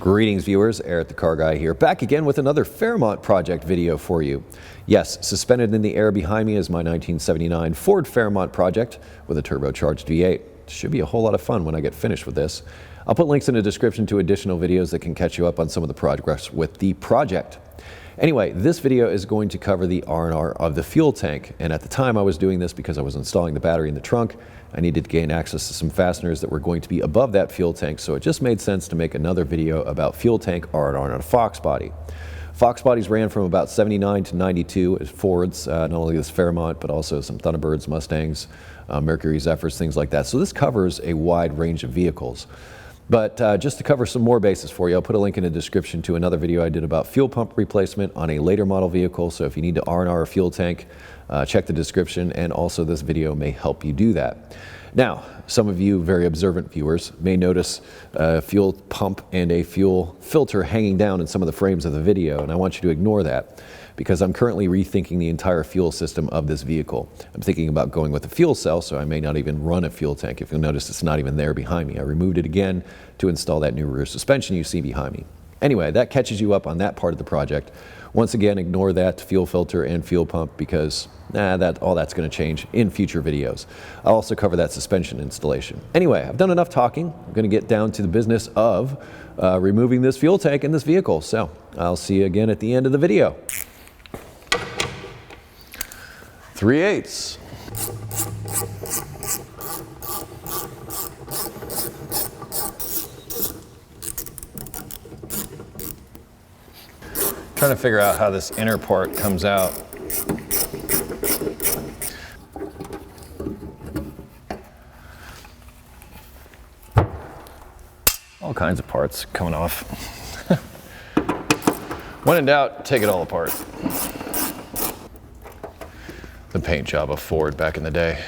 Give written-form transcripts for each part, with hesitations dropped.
Greetings viewers, EricTheCarGuy here, back again with another Fairmont project video for you. Yes, suspended in the air behind me is my 1979 Ford Fairmont project with a turbocharged V8. Should be a whole lot of fun when I get finished with this. I'll put links in the description to additional videos that can catch you up on some of the progress with the project. Anyway, this video is going to cover the R&R of the fuel tank, and at the time I was doing this because I was installing the battery in the trunk. I needed to gain access to some fasteners that were going to be above that fuel tank, so it just made sense to make another video about fuel tank R&R on a Fox body. Fox bodies ran from about 79 to 92 as Fords, not only this Fairmont, but also some Thunderbirds, Mustangs, Mercury Zephyrs, things like that. So this covers a wide range of vehicles. But just to cover some more bases for you, I'll put a link in the description to another video I did about fuel pump replacement on a later model vehicle. So if you need to R&R a fuel tank, check the description, and also this video may help you do that. Now, some of you very observant viewers may notice a fuel pump and a fuel filter hanging down in some of the frames of the video, and I want you to ignore that because I'm currently rethinking the entire fuel system of this vehicle. I'm thinking about going with a fuel cell, so I may not even run a fuel tank. If you'll notice, it's not even there behind me. I removed it again to install that new rear suspension you see behind me. Anyway, that catches you up on that part of the project. Once again, ignore that fuel filter and fuel pump because all that's going to change in future videos. I'll also cover that suspension installation. Anyway, I've done enough talking. I'm going to get down to the business of removing this fuel tank in this vehicle. So I'll see you again at the end of the video. 3/8. Trying to figure out how this inner part comes out. All kinds of parts coming off. When in doubt, take it all apart. The paint job of Ford back in the day.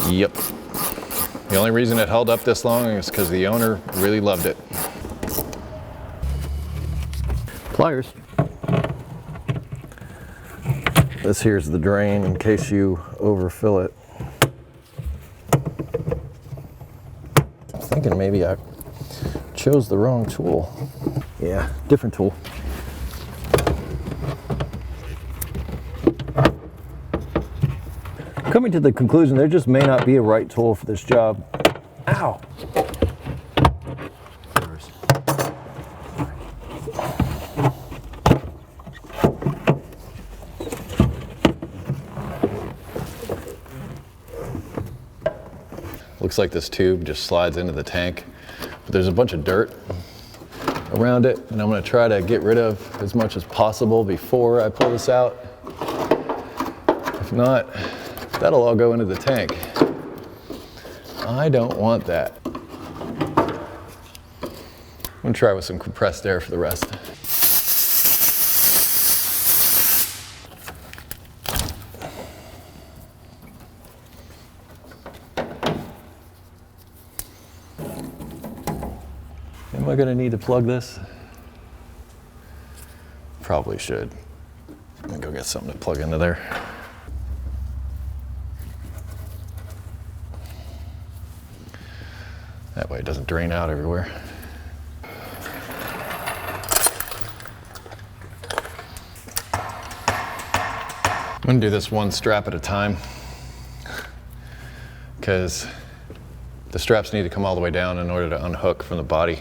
Yep. The only reason it held up this long is because the owner really loved it. Pliers. This here's the drain in case you overfill it. I'm thinking maybe I chose the wrong tool. Yeah, different tool. Coming to the conclusion there just may not be a right tool for this job. Ow! Looks like this tube just slides into the tank, but there's a bunch of dirt around it, and I'm going to try to get rid of as much as possible before I pull this out. If not, that'll all go into the tank. I don't want that. I'm going to try with some compressed air for the rest. Am I going to need to plug this? Probably should. Let me go get something to plug into there. That way it doesn't drain out everywhere. I'm going to do this one strap at a time because the straps need to come all the way down in order to unhook from the body.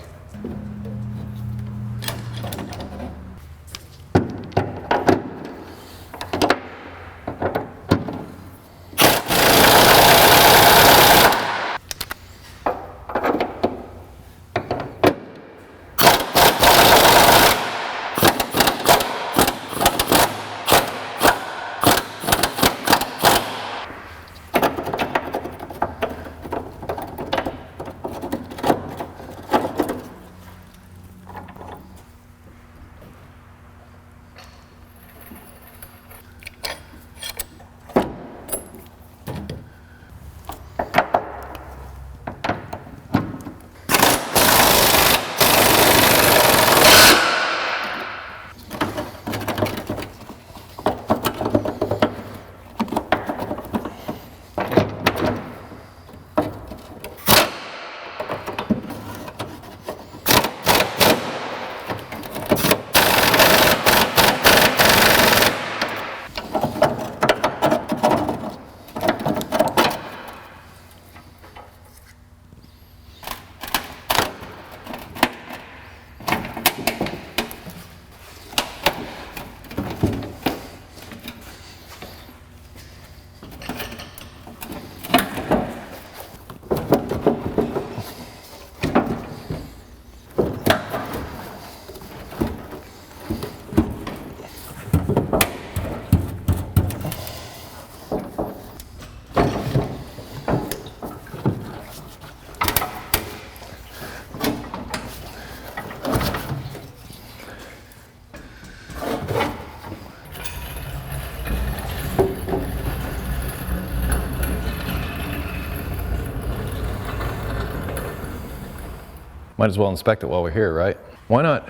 Might as well inspect it while we're here, right? Why not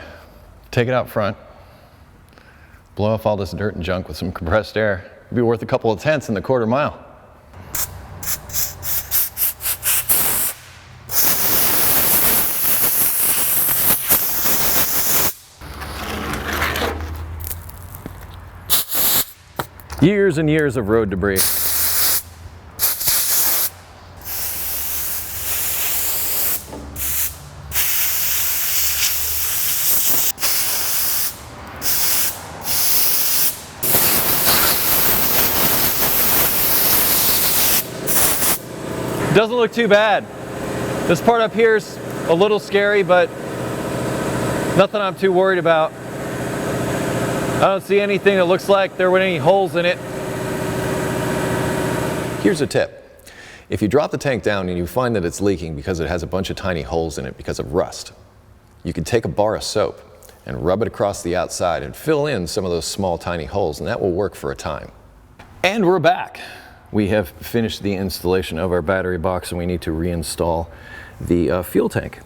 take it out front, blow off all this dirt and junk with some compressed air? It'd be worth a couple of tents in the quarter mile. Years and years of road debris. Doesn't look too bad. This part up here is a little scary, but nothing I'm too worried about. I don't see anything that looks like there were any holes in it. Here's a tip. If you drop the tank down and you find that it's leaking because it has a bunch of tiny holes in it because of rust, you can take a bar of soap and rub it across the outside and fill in some of those small tiny holes, and that will work for a time. And we're back. We have finished the installation of our battery box and we need to reinstall the fuel tank.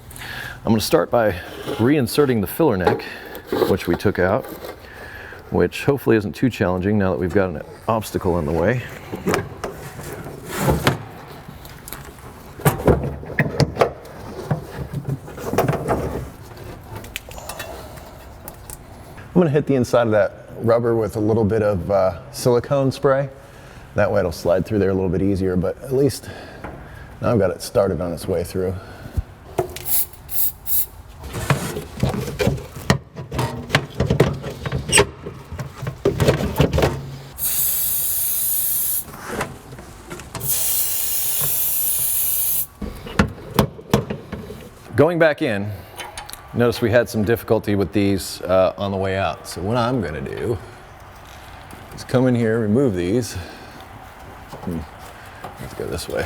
I'm going to start by reinserting the filler neck, which we took out, which hopefully isn't too challenging now that we've got an obstacle in the way. I'm going to hit the inside of that rubber with a little bit of silicone spray. That way it'll slide through there a little bit easier, but at least now I've got it started on its way through. Going back in, notice we had some difficulty with these on the way out. So what I'm going to do is come in here, remove these. Let's go this way.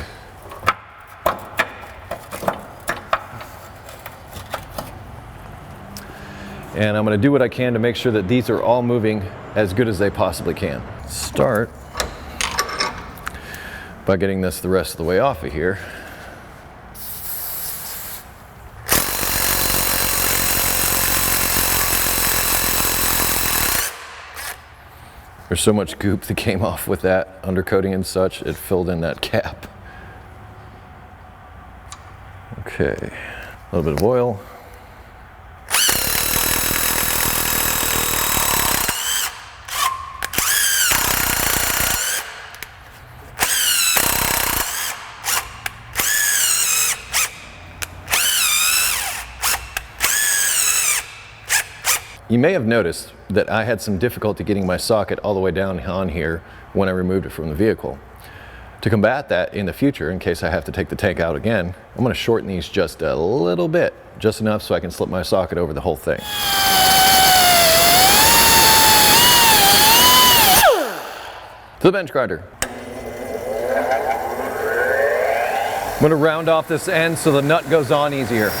And I'm going to do what I can to make sure that these are all moving as good as they possibly can. Start by getting this the rest of the way off of here. There's so much goop that came off with that undercoating and such, it filled in that cap. Okay, a little bit of oil. You may have noticed that I had some difficulty getting my socket all the way down on here when I removed it from the vehicle. To combat that in the future, in case I have to take the tank out again, I'm going to shorten these just a little bit, just enough so I can slip my socket over the whole thing. To the bench grinder. I'm going to round off this end so the nut goes on easier.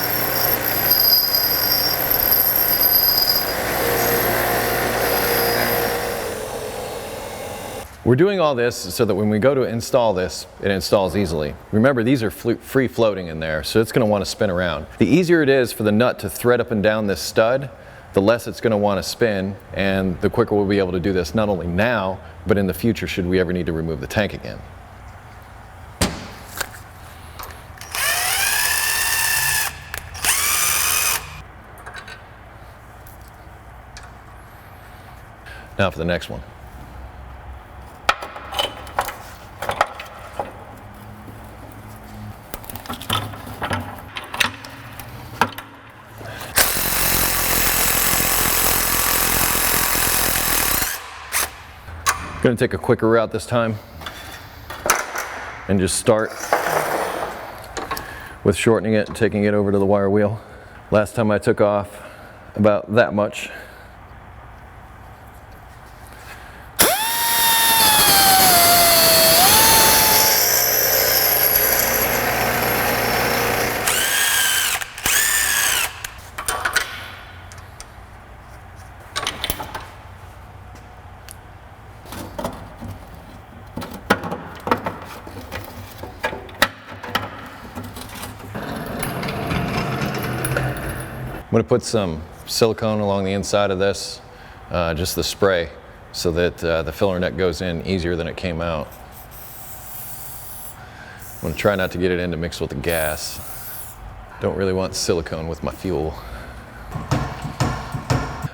We're doing all this so that when we go to install this, it installs easily. Remember, these are free floating in there, so it's going to want to spin around. The easier it is for the nut to thread up and down this stud, the less it's going to want to spin, and the quicker we'll be able to do this not only now, but in the future should we ever need to remove the tank again. Now for the next one. Going to take a quicker route this time and just start with shortening it and taking it over to the wire wheel. Last time I took off about that much. going to put some silicone along the inside of this, just the spray, so that the filler neck goes in easier than it came out. I'm going to try not to get it in to mix with the gas. Don't really want silicone with my fuel.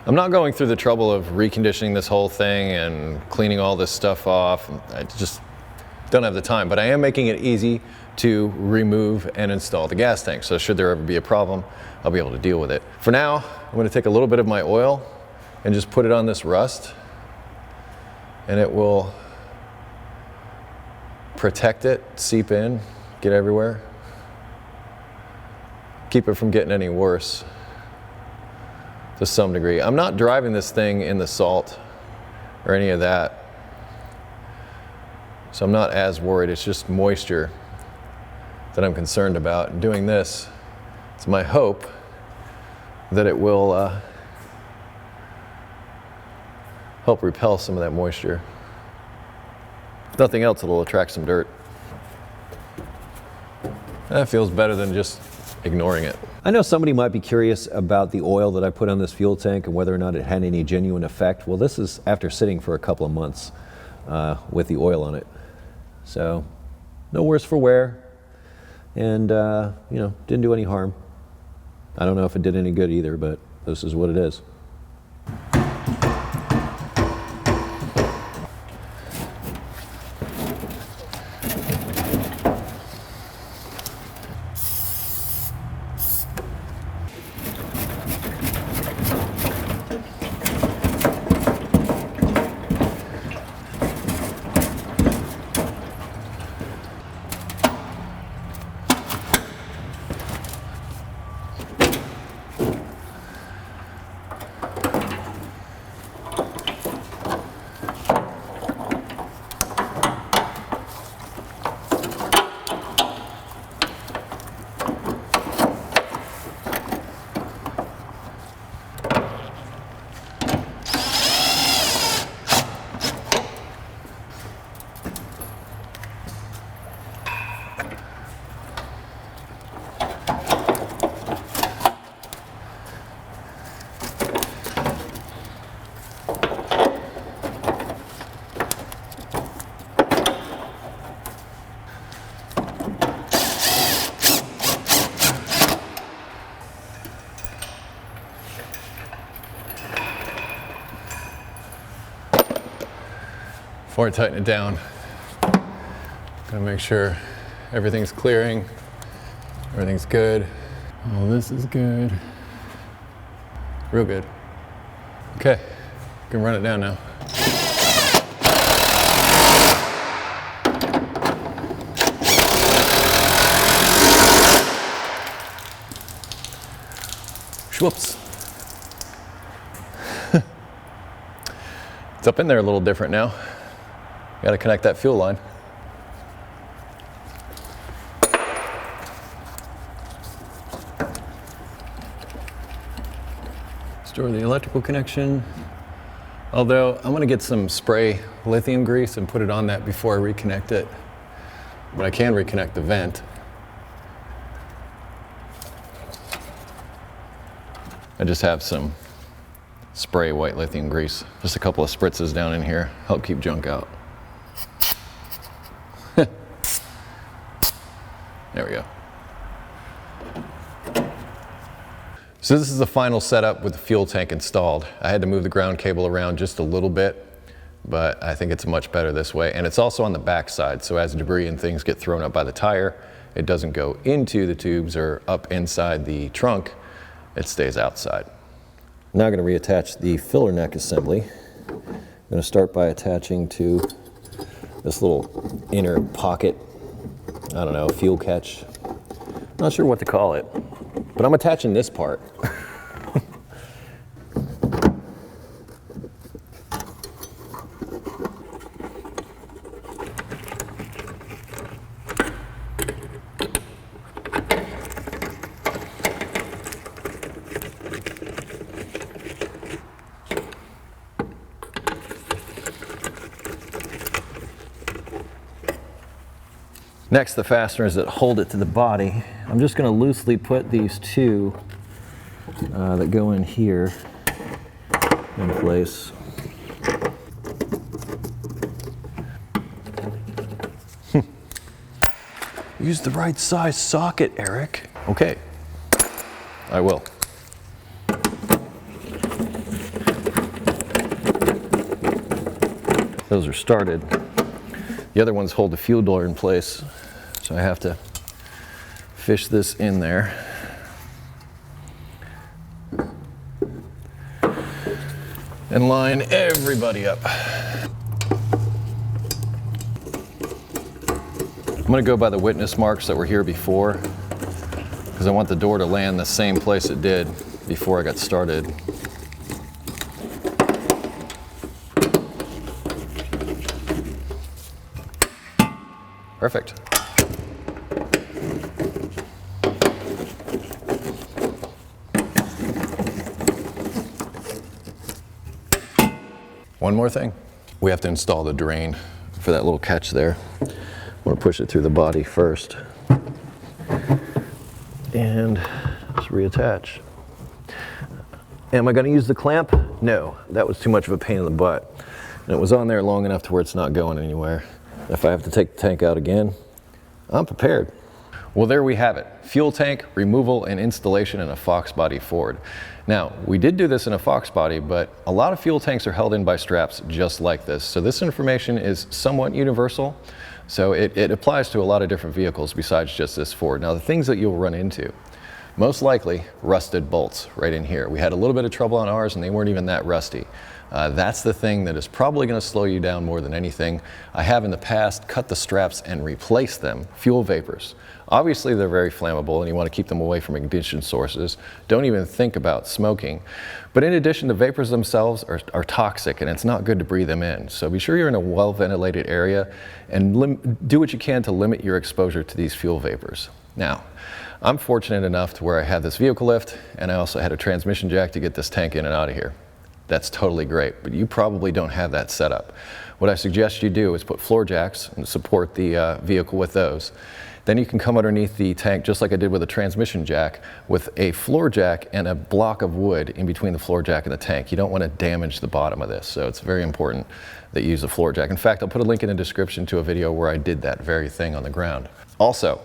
I'm not going through the trouble of reconditioning this whole thing and cleaning all this stuff off. I just don't have the time, but I am making it easy to remove and install the gas tank. So should there ever be a problem, I'll be able to deal with it. For now, I'm going to take a little bit of my oil and just put it on this rust, and it will protect it, seep in, get everywhere, keep it from getting any worse to some degree. I'm not driving this thing in the salt or any of that, so I'm not as worried. It's just moisture that I'm concerned about. And doing this, it's my hope that it will help repel some of that moisture. If nothing else, it'll attract some dirt. That feels better than just ignoring it. I know somebody might be curious about the oil that I put on this fuel tank and whether or not it had any genuine effect. Well, this is after sitting for a couple of months with the oil on it. So no worse for wear, and you know, didn't do any harm. I don't know if it did any good either, but this is what it is. Before I tighten it down, gotta make sure everything's clearing, everything's good. Oh, this is good. Real good. Okay, can run it down now. Whoops. It's up in there a little different now. Got to connect that fuel line. Store the electrical connection. Although I'm going to get some spray lithium grease and put it on that before I reconnect it. But I can reconnect the vent. I just have some spray white lithium grease. Just a couple of spritzes down in here. Help keep junk out. There we go. So this is the final setup with the fuel tank installed. I had to move the ground cable around just a little bit, but I think it's much better this way. And it's also on the back side, so as debris and things get thrown up by the tire, it doesn't go into the tubes or up inside the trunk, it stays outside. Now I'm going to reattach the filler neck assembly. I'm going to start by attaching to this little inner pocket, I don't know, fuel catch. Not sure what to call it, but I'm attaching this part. Next, the fasteners that hold it to the body. I'm just going to loosely put these two that go in here in place. Use the right size socket, Eric. Okay, I will. Those are started. The other ones hold the fuel door in place, so I have to fish this in there. And line everybody up. I'm gonna go by the witness marks that were here before, because I want the door to land the same place it did before I got started. Perfect. One more thing. We have to install the drain for that little catch there. I'm gonna push it through the body first and just reattach. Am I gonna use the clamp? No, that was too much of a pain in the butt. And it was on there long enough to where it's not going anywhere. If I have to take the tank out again, I'm prepared. Well, there we have it. Fuel tank removal and installation in a Fox body Ford. Now, we did do this in a Fox body, but a lot of fuel tanks are held in by straps just like this. So this information is somewhat universal. So it applies to a lot of different vehicles besides just this Ford. Now, the things that you'll run into, most likely rusted bolts right in here. We had a little bit of trouble on ours and they weren't even that rusty. That's the thing that is probably going to slow you down more than anything. I have in the past cut the straps and replaced them. Fuel vapors. Obviously they're very flammable and you want to keep them away from ignition sources. Don't even think about smoking. But in addition, the vapors themselves are toxic and it's not good to breathe them in. So be sure you're in a well-ventilated area and do what you can to limit your exposure to these fuel vapors. Now, I'm fortunate enough to where I had this vehicle lift and I also had a transmission jack to get this tank in and out of here. That's totally great, but you probably don't have that set up. What I suggest you do is put floor jacks and support the vehicle with those. Then you can come underneath the tank, just like I did with a transmission jack, with a floor jack and a block of wood in between the floor jack and the tank. You don't want to damage the bottom of this, so it's very important that you use a floor jack. In fact, I'll put a link in the description to a video where I did that very thing on the ground. Also,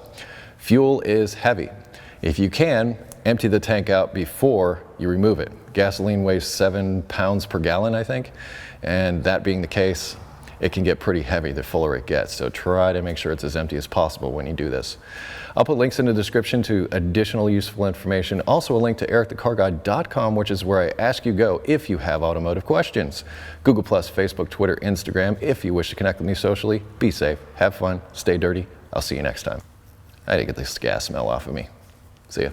fuel is heavy. If you can, empty the tank out before you remove it. Gasoline weighs 7 pounds per gallon, I think, and that being the case, it can get pretty heavy the fuller it gets, so try to make sure it's as empty as possible when you do this. I'll put links in the description to additional useful information, also a link to EricTheCarGuy.com, which is where I ask you go if you have automotive questions. Google+, Facebook, Twitter, Instagram, if you wish to connect with me socially. Be safe, have fun, stay dirty. I'll see you next time. I had to get this gas smell off of me. See ya.